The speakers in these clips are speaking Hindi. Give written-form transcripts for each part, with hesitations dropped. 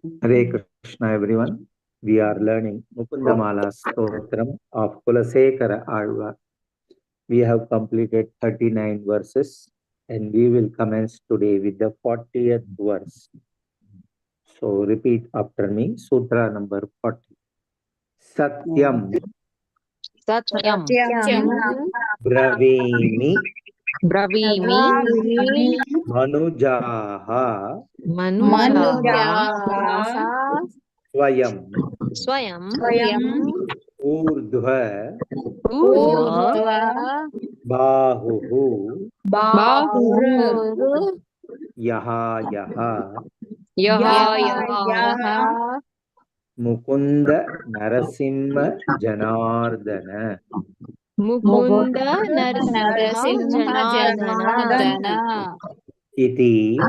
Hare Krishna, everyone. We are learning Mukundamala Stotram of Kulasekara Alvar. We have completed 39 verses and we will commence today with the 40th verse. So repeat after me, Sutra number 40. Satyam Satyam Bravimi Bravimi Manujaha Manujaha Swayam Swayam Urdhva Urdhva Bahuhu Bahur Yaha Yaha Yaha Mukunda Narasimha Janardana Mukunda Narasimha Narasimha Janardana Iti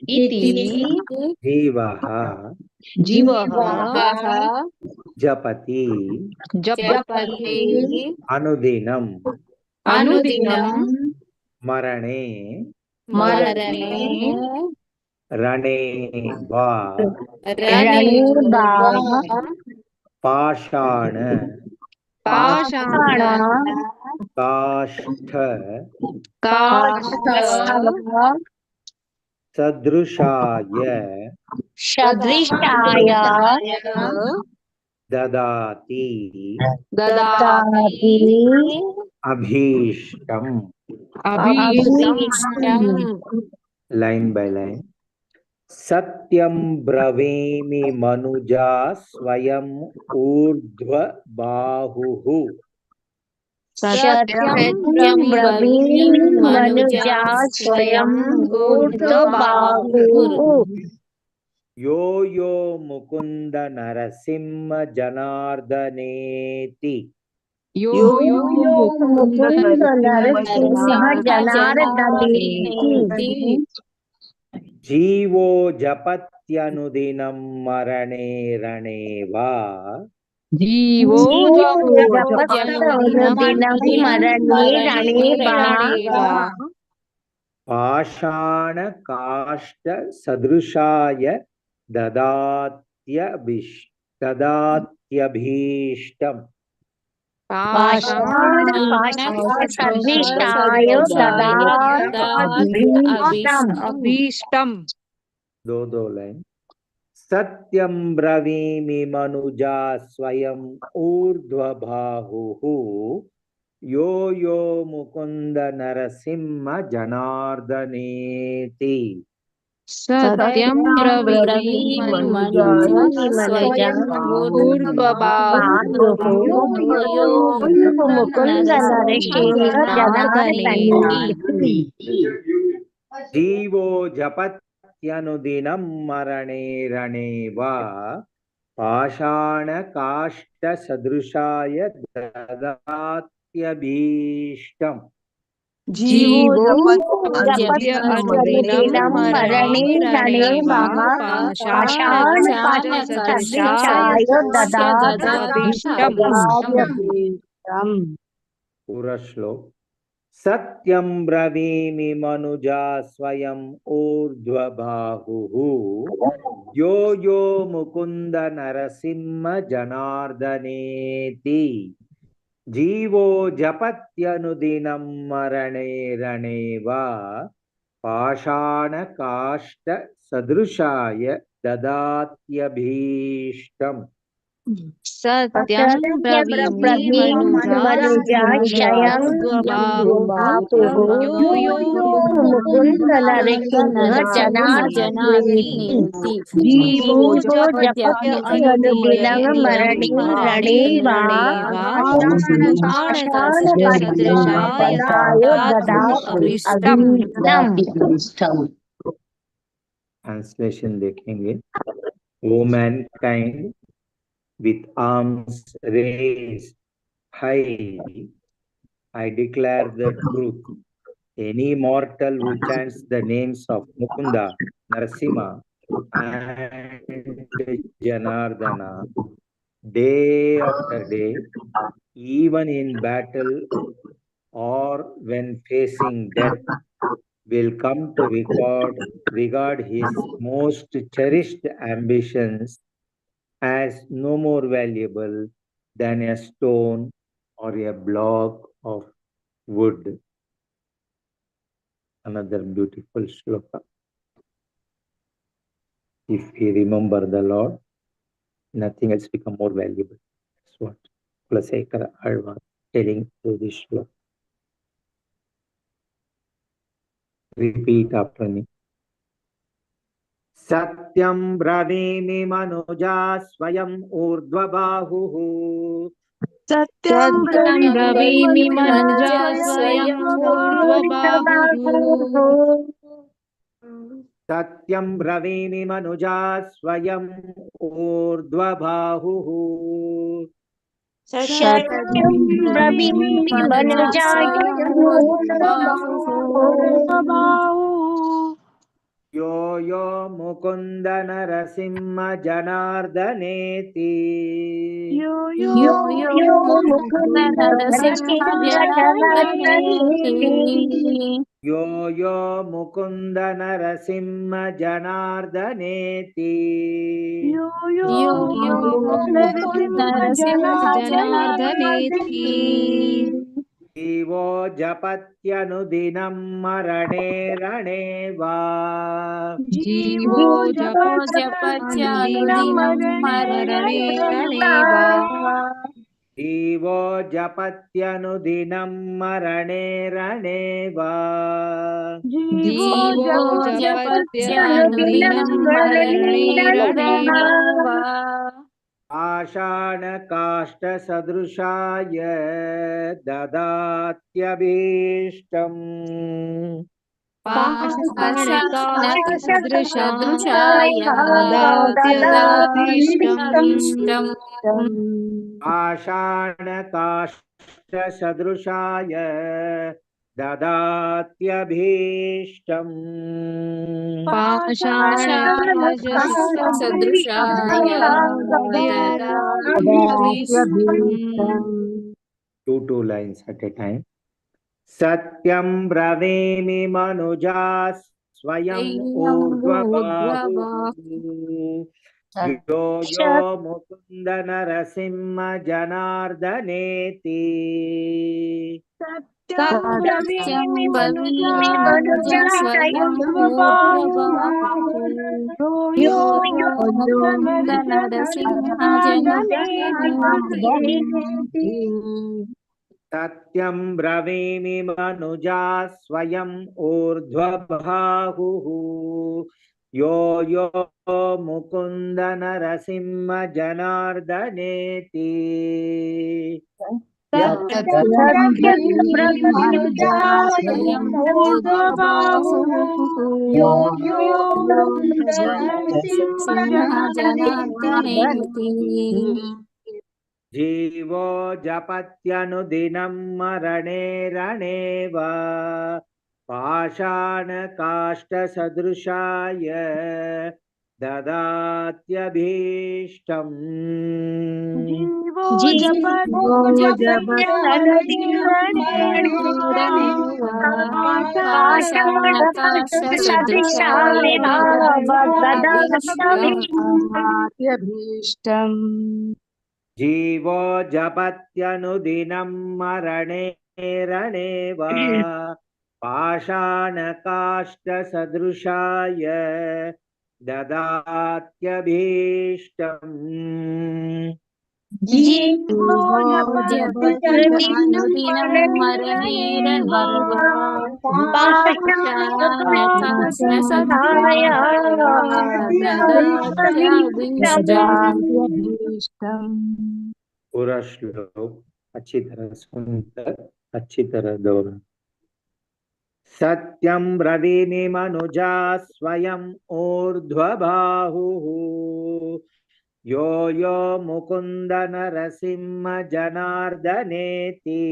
Iti Jivaha Jivaha Japati Japati Anudinam Anudinam Marane Marane Rane Va Rane Pashana Pashana Kashtha Kashta Sadrushaya Sadrishaya Dadati Dadati Abhishtam. Abhishtam Line by line. Satyam bravemi manuja swayam urdhva bahuhu. Satyam Bravimi Manuja Swayam Urdhvahu Yo yo mukunda narasimha janardaneti. Yo Mukunda Narasimha Janardhaneti Jivo japatyanudinam marane raneva. Jivo Japatyanudinam Marane Raneva Pashana kashta sadrushaya dadatyabhishtam. Pashana Sadrishtayo Dadat Abhishtam दो लाइन. सत्यम ब्रवीमि मनुजा स्वयं ऊर्ध्व बाहुः यो यो Mukund Narasimha जनार्दनेति. Satyam Bravimi Manuja Swayam Urdhvahu Mukunda Narasimha Janardhaneti जीवो जपत्यनुदिनं मरणे रणे वा पाषाण काष्ठ सदृशाय ददात्यभीष्टम्. Jivo Japatyanudinam Marane Raneva Pashana Kashta Sadrishaya Dadat Abhishtam पूरा श्लोक. सत्यं ब्रवीमि मनुजा स्वयं ऊर्ध्व बाहुः यो यो मुकुंद नरसिंह जनार्दनेति. जीवो जपत्यनुदिनं मरणे रणे वा पाषाण काष्ठ सदृशाय ददात्यभीष्टम्. Satyam Bravimi Manuja Swayam Urdhvahu Mukunda Narasimha Janardhaneti Jivo Japatyanudinam Marane Raneva Pashana Kashta Sadrishaya Dadat Abhishtam. Translation देखेंगे. O mankind, with arms raised high, I declare the truth. Any mortal who chants the names of Mukunda, Narasimha, and Janardana day after day, even in battle or when facing death, will come to regard his most cherished ambitions as no more valuable than a stone or a block of wood. Another beautiful shloka. If we remember the Lord, nothing else become more valuable. That's what Kulasekara Alva telling through this shloka. Repeat after me. Satyam bravimi manuja swayam urdhvabahuः. Satyam bravimi manuja swayam urdhvabahuः. Satyam bravimi manuja swayam urdhvabahuः. Satyam bravimi manuja swayam urdhvabahuः. Yo yo mukunda narasimha janardhaneti. Yo mukunda narasimha janardhaneti. Yo yo mukunda narasimha janardhaneti. Yo mukunda narasimha janardhaneti. Divo japatyanudinam marane rane va. Jivo japatyanudinam marane rane va. Divo japatyanudinam marane rane va. Jivo japatyanudinam marane rane va. आषाण काष्ठ सदृशाय ददात्यभीष्टम् पाषाणकाष्ठसदृशाय ददात्यभीष्टम् आषाण काष्ठ सदृशाय ददात्यभीष्टम् पाषाणकाष्ठसदृशाय ददात्यभीष्टम्. Two lines at a time. Satyam bravemi manuja swayam urdhvabahuः. Yo yo mukunda narasimha janardhaneti. Satyam bravimi manuja swayam urdhvabahuः. Yo mukunda narasimha janardhaneti. Satyam bravimi manuja swayam urdhvabahuः. Yo yo mukunda narasimha janardhaneti. Satyam bravimi manuja swayam urdhvabahuः. Yo mukunda narasimha janardhaneti. Jivo japatyanudinam marane rane va. Pashana kashta sadrushaya dadatyabhishtam. Jivo japatyanudinam marane पाषाणकाष्ठसदृशाय ददात्यभीष्टम्. Jivo japatyanudinam marane rane va. Pashana kashta sadrushaya dadatyabhishtam. Jivo japatyanudinam marane rane पाषाणकाष्ठसदृशाय ददात्यभीष्टम्. पूरा श्लोक अच्छी तरह सुनकर अच्छी तरह दोहरा. सत्यम ब्रवीमि मनुजा स्वयं ऊर्ध्वबाहुः. यो यो मुकुंद नरसिंह जनार्दनेति.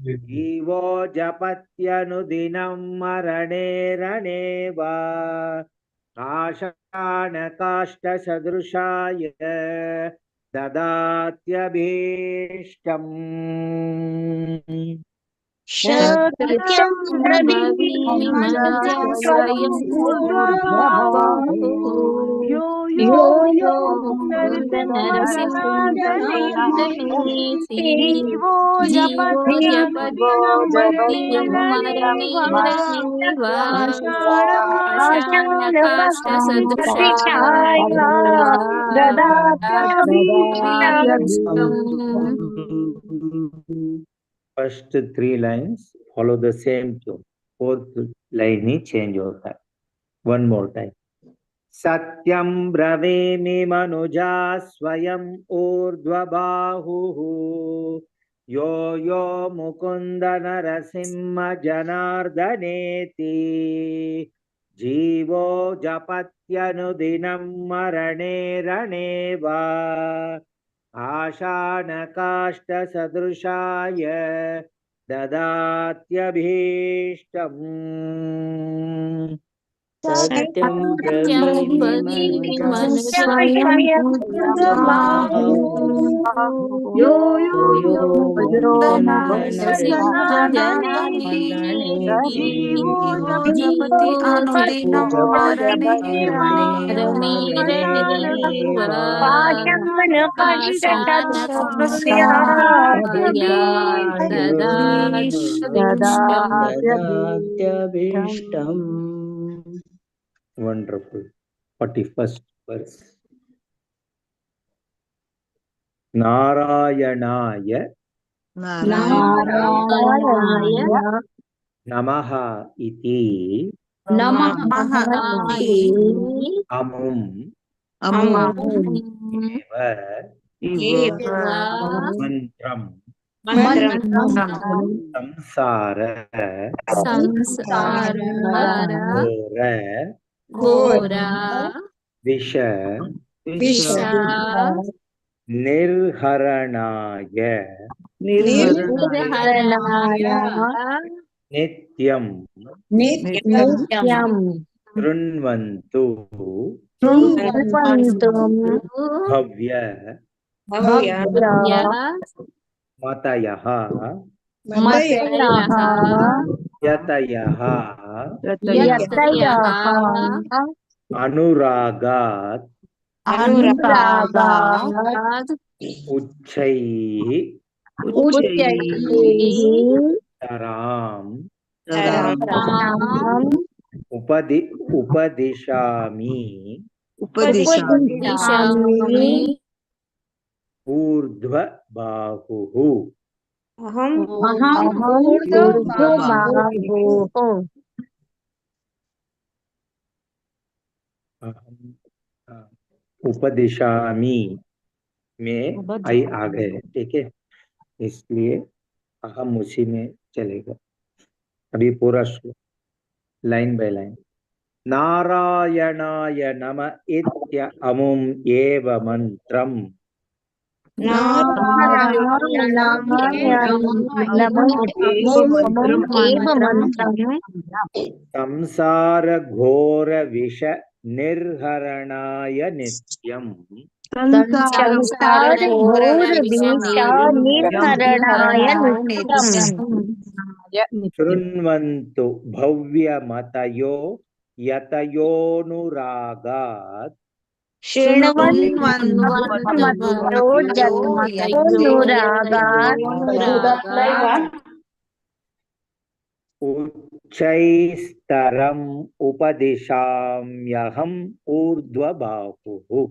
जीवो जपत्यनुदिनं मरणे रणे वा. आषाणकाष्ठसदृशाय ददात्यभीष्टम्. सत्यं ब्रवीमि मनुजा स्वयं ऊर्ध्वबाहुः यो यो यो मुकुन्द नरसिंहमेति जीवो जीवो जपति मरणैरनेव पाषाणकाष्ठसदृशाय First three lines follow the same tune. Fourth line he change होता है. One more time. सत्यं ब्रवीमि मनुजा स्वयं ऊर्ध्वबाहुः यो यो मुकुन्द नरसिंह जनार्दनेति जीवो जपत्यनुदिनं मरणे रणे वा आशानकाष्ठसदृशाय ददात्यभीष्टम् सत्यं ब्रवीमि ब्रवीमि मनुजा स्वयं यो यो यो नरसिंहजनार्दनेति जीवो जीवो जपति अनुदिनं मरणैरनेव पाषाणकाष्ठसदृशाय ददात्यभीष्टम् Wonderful. 41st verse. नारायणाय नारायणाय नमः इति नमः अमुम् एव मंत्रम् संसार घोर विष निर्हरणाय नित्यं शृण्वन्तु भव्य मतयः यतयः अनुरागात् उच्चैः तराम् उपदिशामि ऊर्ध्वबाहुः उपदिशामि में आई आ गए, ठीक है, इसलिए अहम उसी में चलेगा. अभी पूरा श्लोक लाइन बाय लाइन. नारायणाय नम इत्य अमुम् एव मंत्रम् संसार घोर विष निर्हरणाय नित्यम् शृण्वन्तु भव्यमतयो यतयोनुरागात् उच्चैस्तरम् उपदिशाम्यहम् ऊर्ध्वबाहुः.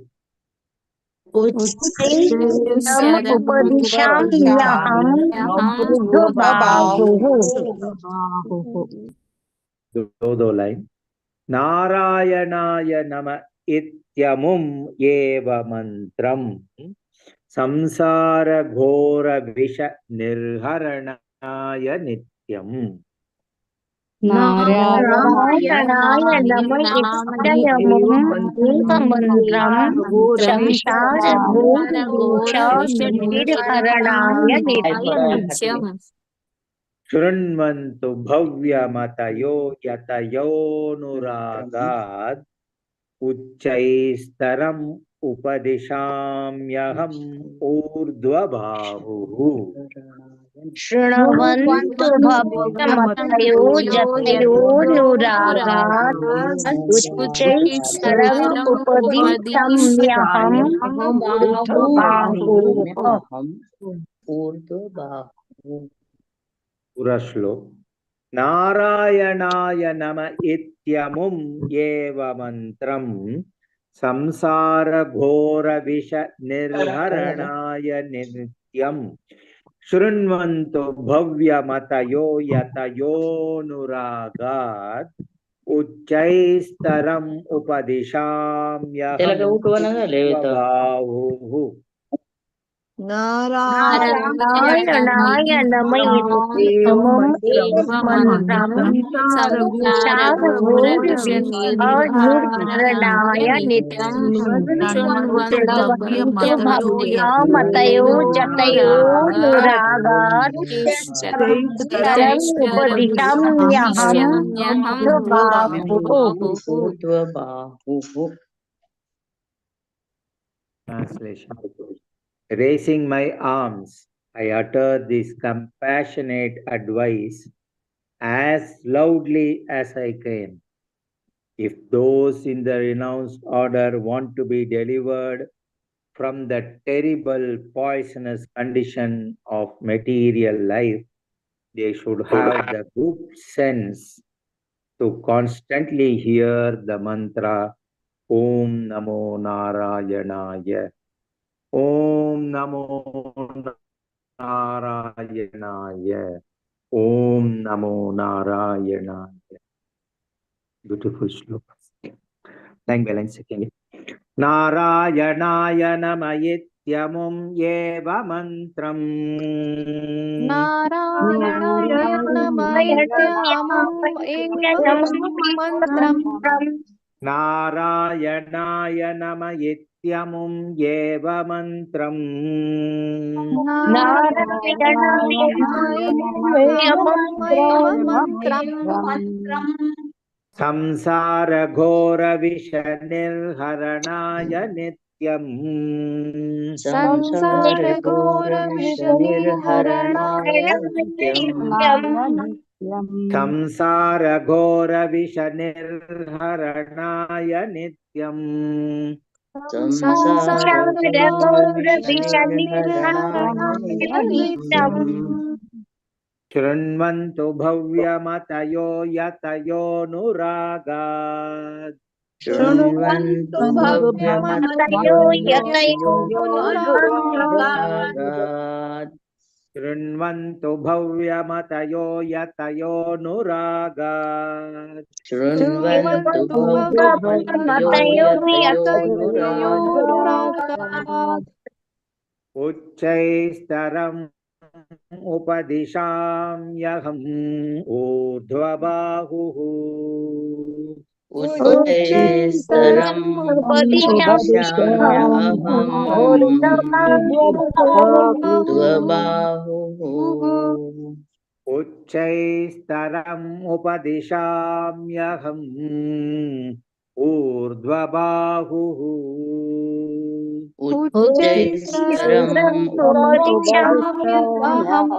दो लाइन. नारायणाय नम इत्यमुम् एव मंत्रम् संसार घोर विष निर्हरणाय नित्यम्. नारायणाय नमः इत्यमुम् संसार घोर विष निर्हरणाय नित्यम्. शृण्वन्तु भव्यमतयो यतयोनुरागात् उच्चैस्तरम् उपदिशाम्यहम् ऊर्ध्वबाहुः. शृण्वन्तु भव्यमतयो जतयोनुरागात् उच्चैस्तरम् उपदिशम्यहम् ऊर्ध्वबाहुः। पूरा श्लोक। नारायणाय नम इत्यमुम् एव मंत्रम् संसार घोर विष निर्हरणाय नित्यम् शृण्वन्तु भव्यमतयो यतयोनुरागात् उच्चैस्तरम् उपदिशाम्यहम् बाहुः। नारायणाय नम इत्यमुम् एव मन्त्रम् संसारघोरविषनिर्हरणाय नित्यम् शृण्वन्तु भव्यमतयो जतयोनुरागात् उच्चैस्तरम् उपदिशम्यहम् ऊर्ध्वबाहुः। Translation. Raising my arms, I utter this compassionate advice as loudly as I can. If those in the renounced order want to be delivered from the terrible poisonous condition of material life, they should have the good sense to constantly hear the mantra Om Namo Narayanaya. Om Namo Narayanaya. Om Namo Narayanaya. Beautiful sloka. Thank balance second. Narayanaya namayityamum eva mantram. नारायणाय नमः एवं मन्त्रम् Narayanaaya namayityamum eva mantram. नारायणाय मन्त्रम् Samsara ghora visha nirharanaya nityam. संसार घोर विषनिर्हरणाय नित्यम् Samsara ghora visha nirharanaya nityam. संसार घोर विषनिर्हरणाय नित्यम् Shृण्वन्तु भव्यमतयो यतयोनुरागात् शृण्वन्तु भव्यमतयो यतयोनुरागात् शृण्वन्तु भव्यमतयो यतयोनुरागात् शृण्वन्तु भव्यमतयो यतयोनुरागात् उच्चैस्तरम् उपदिशाम्यहम् ऊर्ध्वबाहुः उच्चैस्तरम् उपदिशाम्यहम् ऊर्ध्वबाहुः उच्चैस्तरम् उपदिशाम्यहम् ऊर्ध्वबाहुः उच्चैस्तरम् उपदिशाम्यहम्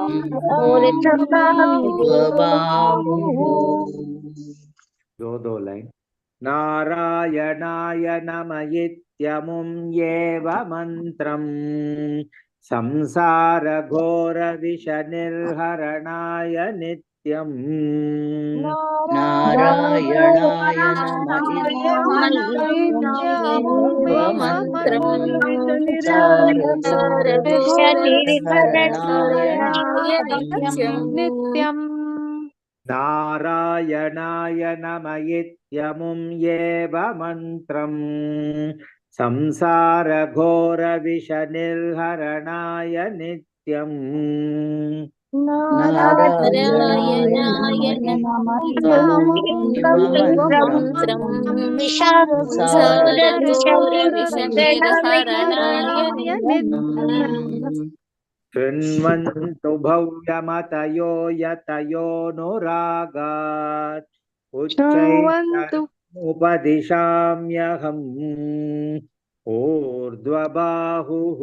ऊर्ध्वबाहुः दो लाइन नारायणाय नमयित्यमुम् एव मन्त्रम् संसार घोर विष निर्हरणाय नित्यम् नारायणाय नित्यम् नारायणाय नमयित्यमुम् एव मन्त्रम् संसार घोर विष निर्हरणाय नित्यम् नारायणाय शृण्वन्तु भव्यमतयो यतयोनुरागात् उच्चैस्तरम् उपदिशाम्यहम् ऊर्ध्वबाहुः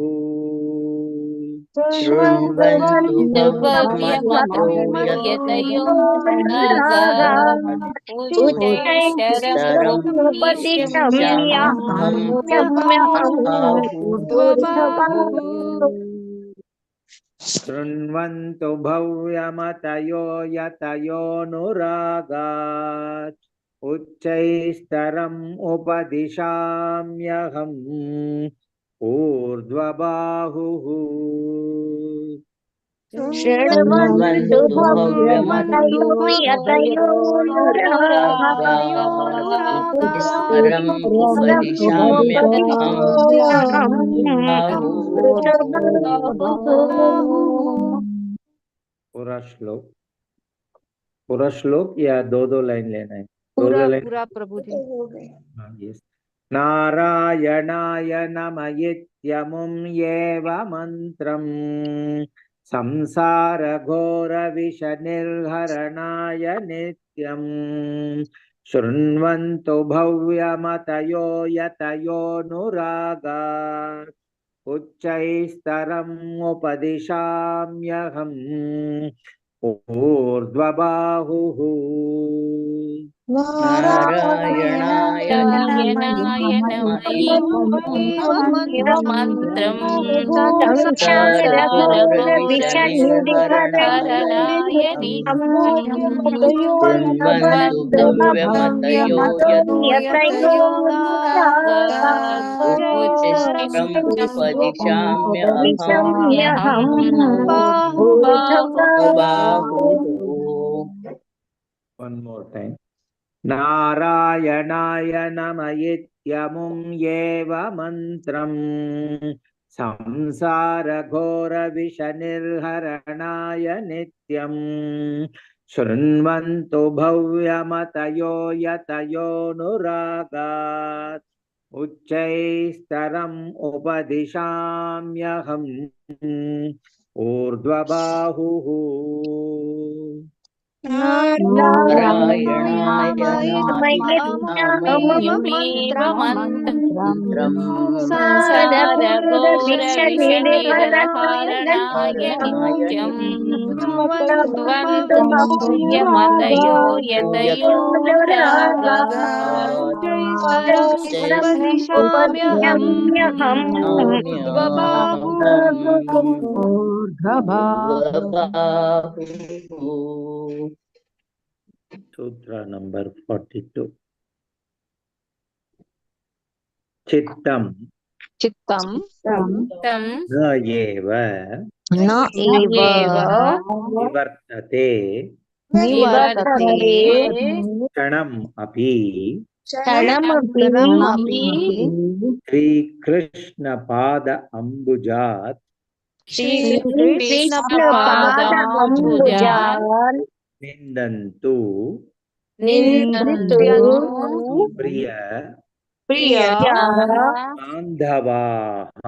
शृण्वन्तु भव्यमतयो यतयो यतयो रागाः नागाः उच्चैस्तरम् उच्चैस्तरमुपदिशम्यहम् ऊर्ध्वबाहुः शृण्वन्तु भव्यमतयो यतयोऽनुरागात् उच्चैस्तरम् उपदिशाम्यहम् ऊर्ध्वबाहुः शृण्वन्तु शृण्वन्तु भव्यमतयो भव्यमतयो यतयो उच्चैस्तरम् उपदिशाम्यहम् पूरा श्लोक पूरा श्लोक या दो लाइन लेना है? पूरा लाइन पूरा प्रभु जी। yes. नारायणाय नमयित्यमुं येव मन्त्रम् संसार घोर विष निर्हरणाय नित्यम् शृण्वन्तु भव्यमतयो यतयोऽनुरागात् उच्चैस्तरम् उपदिशाम्यहम् ऊर्ध्वबाहुः नारायणाय नमयित्वमेव मन्त्रम् संसारघोरविषनिर्हरणाय शृण्वन्तु भव्यमतयो यतयो उच्चैस्तरम् उपदिशाम्यहम् बाहुः One more time. नारायणाय नमयित्यमुं येव मन्त्रम् संसार घोर विष निर्हरणाय नित्यम् शृण्वन्तु भव्यमतयो यतयोऽनुरागात् उच्चैस्तरम् उपदिशाम्यहम् ऊर्ध्वबाहुः नारायणाय नमयित्वमेव मन्त्रम् संसारघोरविषनिर्हरणाय नित्यम् शृण्वन्तु भव्यमतयो यतयोऽनुरागात् उपदिशाम्यहम् सूत्र नंबर 42 चित्तम चित्तम् न एव निवर्तते निवर्तते क्षणम् अपि क्षणमपि श्रीकृष्ण पाद अम्बुजात् श्रीकृष्णपादाम्बुजान् निन्दन्तु प्रिय बान्धवाः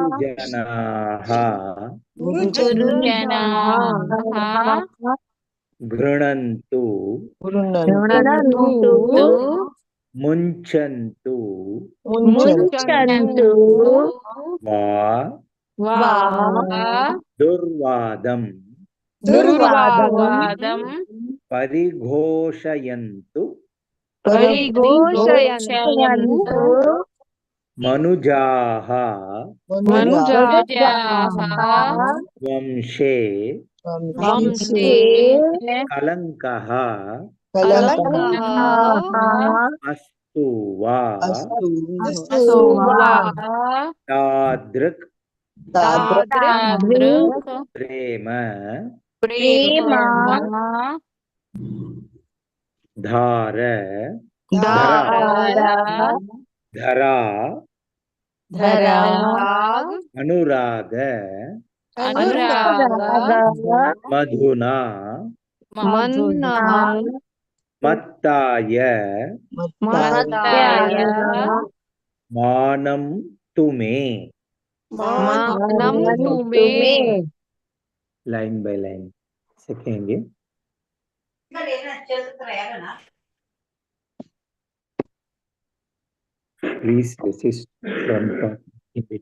गुरुजनाः गृह्णन्तु मुञ्चन्तु वा दुर्वादं परिघोषयन्तु मनुजाः वंशे कलङ्कः अस्तु वा तादृक् प्रेम धार धरा अनुराग मधुना मत्ताय मानं तुमे लाइन बाय लाइन सीखेंगे। Please resist from talking.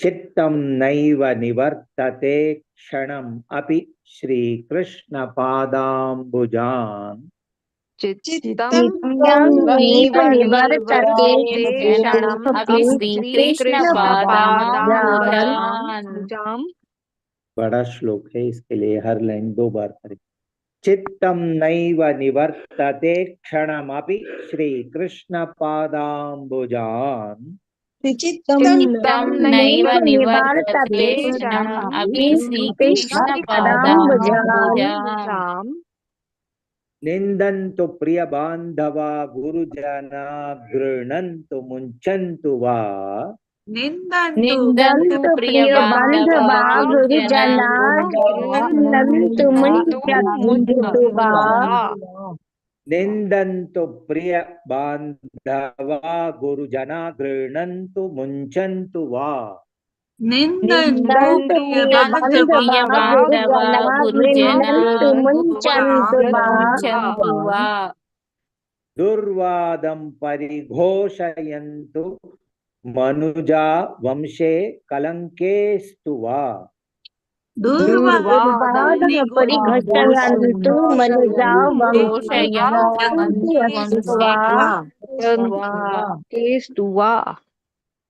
Chittam naiva nivartate kshanam api Shri Krishna padambujan. चित्तं नैव निवर्तते क्षणम् अपि श्रीकृष्णपादाम्बुजान्। बड़ा श्लोक है, इसके लिए हर लाइन 2 बार करें। चित्तम नैव निवर्तते क्षणमपि श्री कृष्ण पादाम्बुजान्। चित्तं नैव निवर्तते क्षणम् अपि श्रीकृष्णपादाम्बुजान्। निन्दन्तु प्रिय बान्धवा गुरुजना गृह्णन्तु मुञ्चन्तु वा। निन्दन्तु प्रिय बान्धवा गुरुजना गृह्णन्तु मुञ्चन्तु वा। निन्दन्तु प्रिय बान्धवा गुरुजना गृह्णन्तु मुञ्चन्तु वा। निन्दन्तु प्रिय बान्धवा गुरुजना गृह्णन्तु मुञ्चन्तु वा। दुर्वादं परिघोषयन्तु मनुजा वंशे कलंकेस्तु वा। दुर्वादं परिघोषयन्तु मनुजा वंशे कलंकेस्तु वा।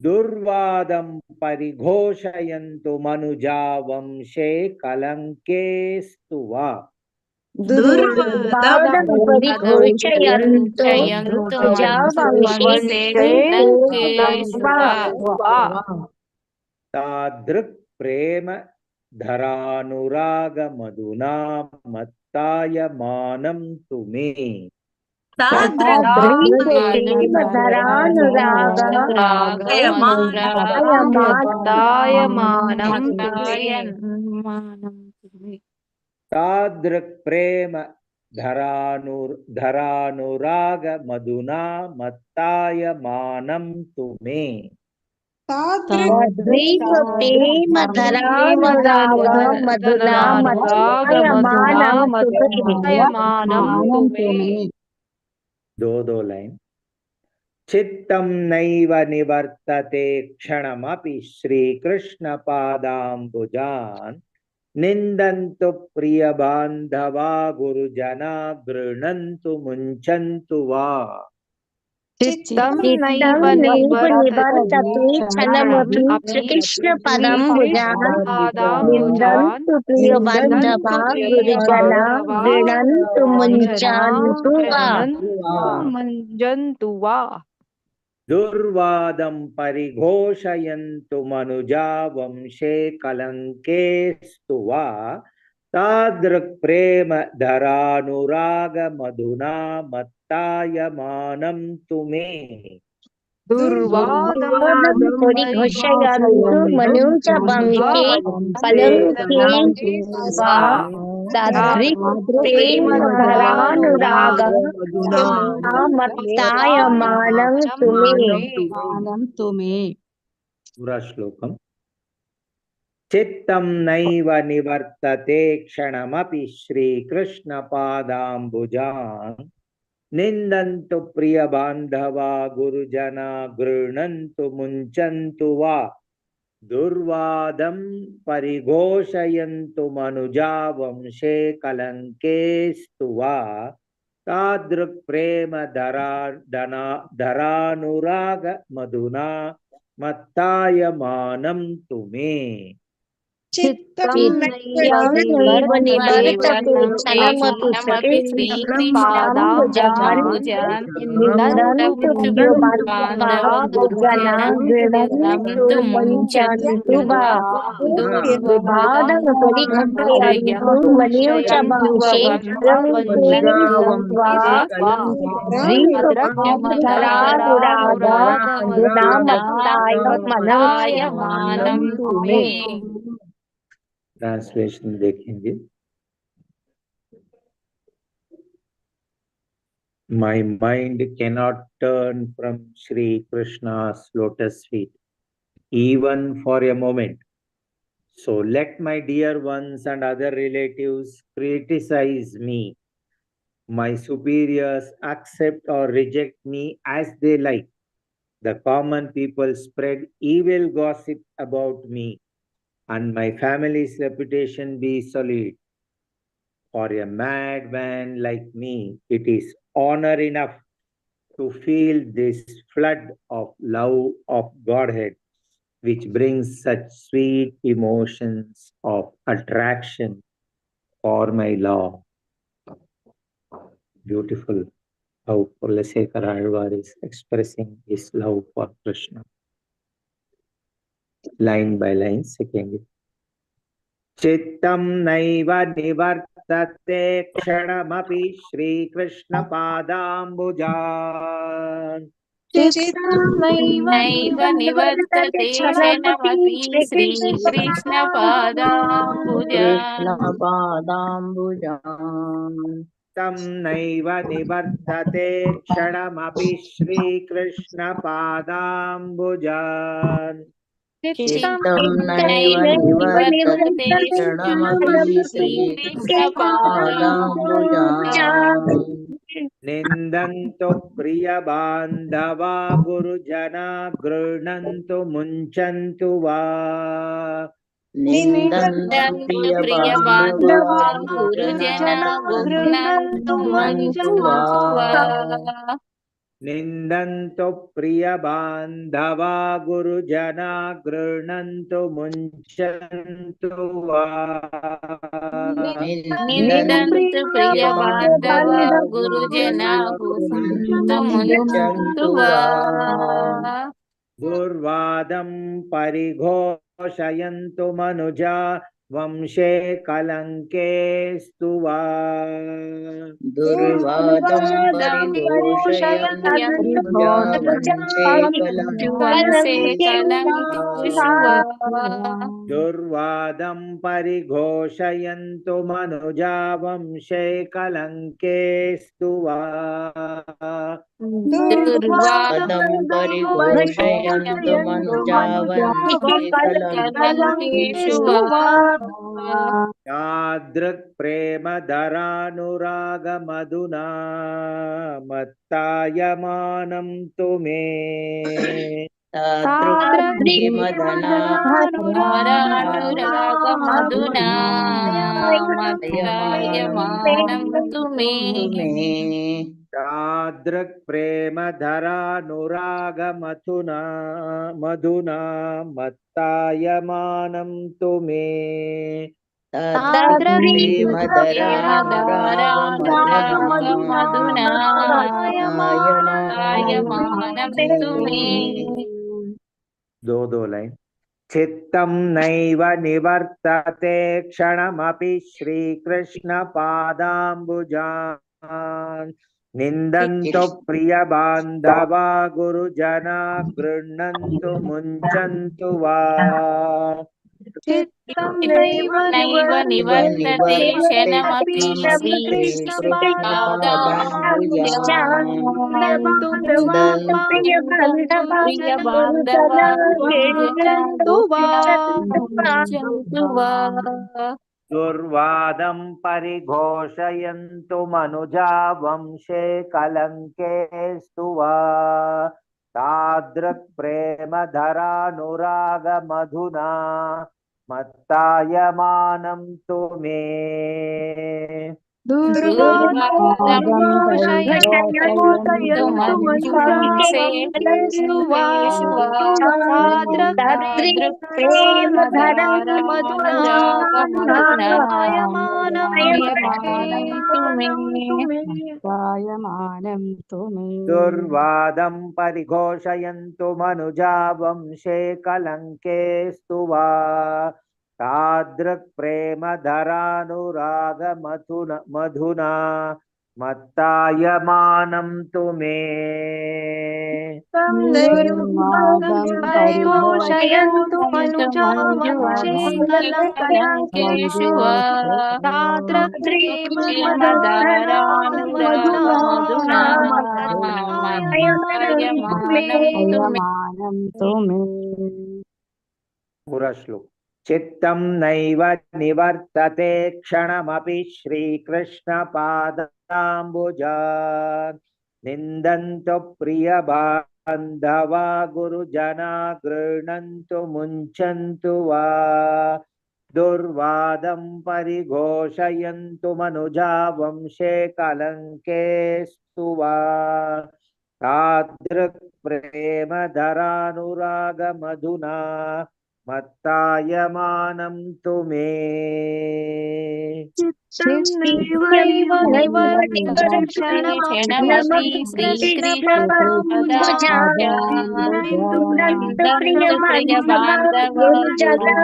दुर्वादं परिघोषयन्तु मनुजा वंशे कलंकेस्तु वा। दुर्वादं परिघोषयन्तु मनुजा वंशे कलंकेस्तु वा। तादृक् प्रेम धरानुराग मधुना मत्तायमानं तु मे। तादृक् प्रेम धरानुराग मधुना मत्तायमानं तु मे। तादृक् प्रेम धरानुराग मधुना मत्तायमानं तु मे। 2 लाइन। चित्तं नैव निवर्तते क्षणमपि श्रीकृष्ण पादाम्बुजान्। निन्दन्तु प्रिय बान्धवा गुरुजना गृह्णन्तु मुञ्चन्तु वा। चित्तं नैव निवर्तते क्षणमपि श्रीकृष्णपादाम्बुजान्। निन्दन्तु प्रिय बान्धवा गुरुजना गृह्णन्तु मुञ्चन्तु वा। दुर्वादं परिघोषयन्तु मनुजा वंशे कलंकेस्तु वा। तादृक् प्रेम धरानुराग मधुना मत्तायमानं तु मे। दुर्वादं परिघोषयन्तु मनुजा वंशे कलंकेस्तु वा। तादृक् प्रेम धरानुराग मधुना मत्तायमानं तु मे। पूरा श्लोकम। चित्तं नैव निवर्तते क्षणमपि श्रीकृष्ण पादाम्बुजान्। निन्दन्तु प्रिय बान्धवा गुरुजना गृह्णन्तु मुञ्चन्तु वा। दुर्वादं परिघोषयन्तु मनुजा वंशे कलंकेस्तु वा। तादृक् प्रेम धरानुराग मधुना मत्तायमानं तु मे। चित्तं नैव निवर्तते क्षणमपि श्रीकृष्णपादाम्बुजान्। निन्दन्तु प्रिय बान्धवा गुरुजना गृह्णन्तु मुञ्चन्तु वा। दुर्वादं परिघोषयन्तु मनुजा वंशे कलंकेस्तु वा। तादृक् धरानुराग मधुना मत्तायमानं तु मे। ट्रांसलेशन देखेंगे। My mind cannot turn from Shri Krishna's lotus feet, even for a moment. So let my dear ones and other relatives criticize me. My superiors accept or reject me as they like. The common people spread evil gossip about me, and my family's reputation be solid. For a madman like me, it is honor enough to feel this flood of love of Godhead, which brings such sweet emotions of attraction for my Lord. Beautiful how Kulasekara Alvar is expressing his love for Krishna. Line by line, second. Chittam naiva nivartate kshanamapi Shri Krishna padambujan. चित्तं नैव नैव निवर्तते क्षणमपि श्रीकृष्णपादाम्बुजान् कृष्णपादाम्बुजान् तं नैव निवर्तते क्षणमपि श्रीकृष्ण पादाम्बुजान्. चित्तं नैव निवर्तते क्षणमपि श्रीकृष्णपादाम्बुजान् निन्दन्तु प्रियबान्धवा गुरुजना गृह्णन्तु मुञ्चन्तु वा. निन्दन्तु प्रियबान्धवा गुरुजना गृह्णन्तु मुञ्चन्तु वा निन्दन्तु प्रियबान्धवा गुरुजना गृह्णन्तु मुञ्चन्तु वा. निन्दन्तु प्रियबान्धवा गुरुजना गृह्णन्तु मुञ्चन्तु वा दुर्वादं परिघोषयन्तु मनुजा वंशे कलङ्केस्तु वा. दुर्वादं परिघोषयन्तु वंशे कलङ्केषु वा दुर्वादं परिघोषयन्तु मनुजा वंशे कलङ्केस्तु वा. दुर्वादं परिघोषयन्तु मनुजा वंशे कलङ्केषु वा यादृक् प्रेमधरानुरागमधुना मत्तायमानं तु मे. तादृक्प्रेमधरानुरागमधुना मत्तायमानं तु मे तादृक् प्रेमधरानुरागमधुना मधुना मत्तायमानं तु मे. प्रेमधरानुरागमधुना मत्तायमानं तु मे दो लाइन. चित्तं नैव निवर्तते क्षणमपि श्रीकृष्ण पादाम्बुजान्. निन्दन्तु प्रियबान्धवा गुरुजना गृह्णन्तु मुञ्चन्तु वा. चित्तं नैव निवर्तते क्षणमपि श्रीकृष्णपादाम्बुजान् प्रियबान्धवा गुरुजना मुञ्चन्तु वा दुर्वादं परिघोषयन्तु मनुजा वंशे कलङ्केस्तु वा. तादृक् प्रेमधरानुरागमधुना मत्तायमानं तु मे. दुर्वादं परिघोषयन्तु मनुजावंशेषु वा तादृक्प्रेमधरानुरागमधुना मत्तायमानं तु मे दुर्वादं परिघोषयन्तु मनुजा वंशे कलङ्केस्तु वा. तादृक् प्रेमधरानुरागमधुना मधुना मत्तायमानं तु मे. परिघोषयन्तु मनुजा वंशे कलङ्केषु वा तादृक्प्रेमधरानुरागमधुना मत्तायमानं तु मे पूरा श्लोक. चित्तं नैव निवर्तते क्षणमपि श्रीकृष्ण पादाम्बुजान्. निन्दन्तु प्रियबान्धवा बान्धवा गुरुजना गृह्णन्तु मुञ्चन्तु वा दुर्वादं परिघोषयन्तु मनुजा वंशे कलङ्केस्तु वा तादृक् प्रेमधरानुरागमधुना मत्तायमानं तु मे चित्तं नैव क्षणमपि प्रियबान्धव गुरुजना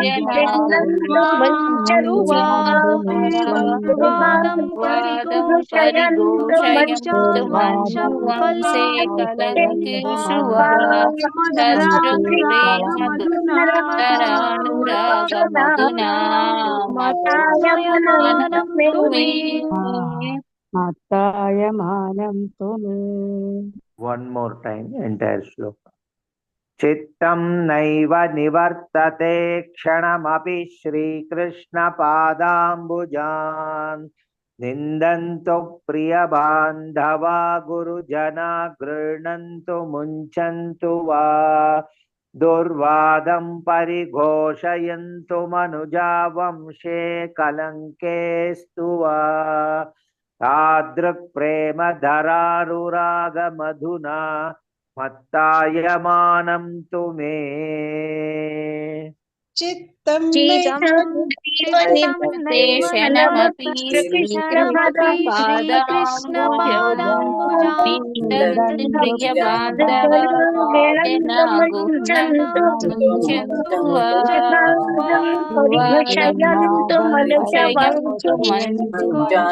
दुर्वादं परिघोषयन्तु वंशं कलङ्केषु वा तरानुरागमधुना मत्तायमानं तु मे मत्तायमानं तु मे One more time, entire shloka. चित्तं नैव निवर्तते क्षणमपि श्रीकृष्णपादाम्बुजान् निन्दन्तु प्रियबान्धवा गुरुजना गृह्णन्तु मुञ्चन्तु वा दुर्वादं परिघोषयन्तु मनुजा वंशे कलङ्केस्तु वा तादृक् प्रेमधरानुरागमधुना मत्तायमानं तु मे चित्तं क्षणमपि श्रीकृष्णपादाम्बुजान् प्रियबान्धव जना गृह्णन्तु मुञ्चन्तु वा परिघोषयन्तु परिघोषयन्तु मनुजा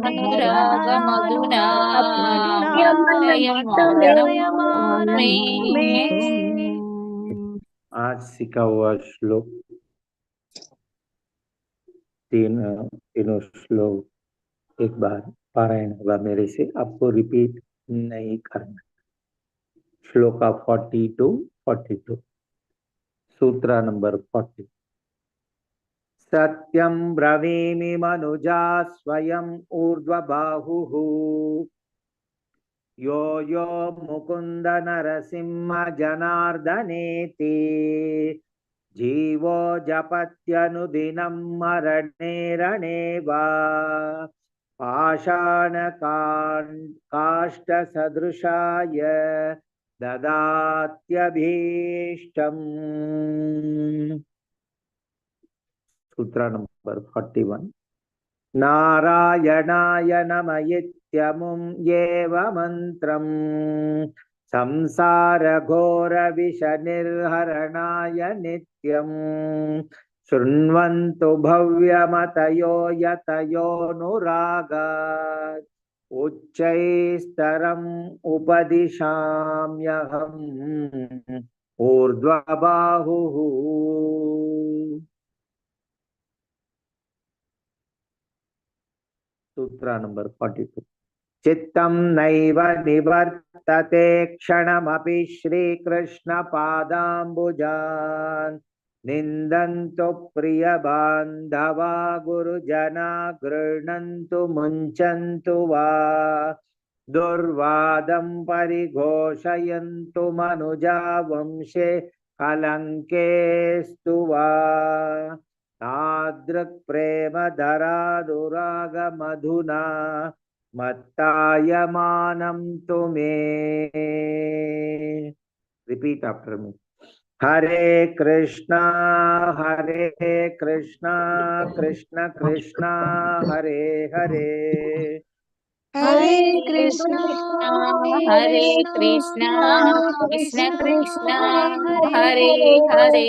अनुरागमधुना आज सीखा हुआ श्लोक तीनों श्लोक एक बार पारायण होगा मेरे से, आपको रिपीट नहीं करना। श्लोका 40 to 42, सूत्र नंबर 40। सत्यं ब्रवीमि मनुजा स्वयं ऊर्ध्वबाहुः यो यो मुकुंद नरसिंह जनार्दनेति जीवो जपत्यनुदिनं मरणे रणे वा पाषाणकाष्ठसदृशाय ददात्यभीष्टम्। सूत्र नंबर 41। नारायणाय नमयित्यमुं येव मंत्रम् संसार घोर विष निर्हरणाय नित्यम् शृण्वन्तु भव्यमतयो यतयोनुरागात् उच्चैस्तरम् उपदिशाम्यहम् ऊर्ध्वबाहुः। सूत्र नंबर 42। चित्तं नैव निवर्तते क्षणमपि श्रीकृष्णपादाम्बुजान् निन्दन्तु प्रियबान्धवा गुरुजना गृह्णन्तु मुञ्चन्तु वा दुर्वादं परिघोषयन्तु मनुजा वंशे कलङ्केस्तु वा तादृक् प्रेमधरानुरागमधुना मत्तायमानं तु मे। Repeat after me. Hare Krishna Krishna Krishna Hare Hare Hare Krishna Krishna Krishna Hare Hare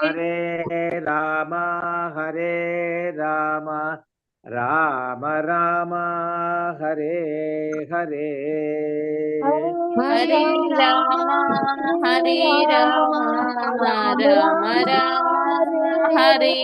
Hare Ram Ram Ram Hare Hare Hare Ram Ram Ram हरे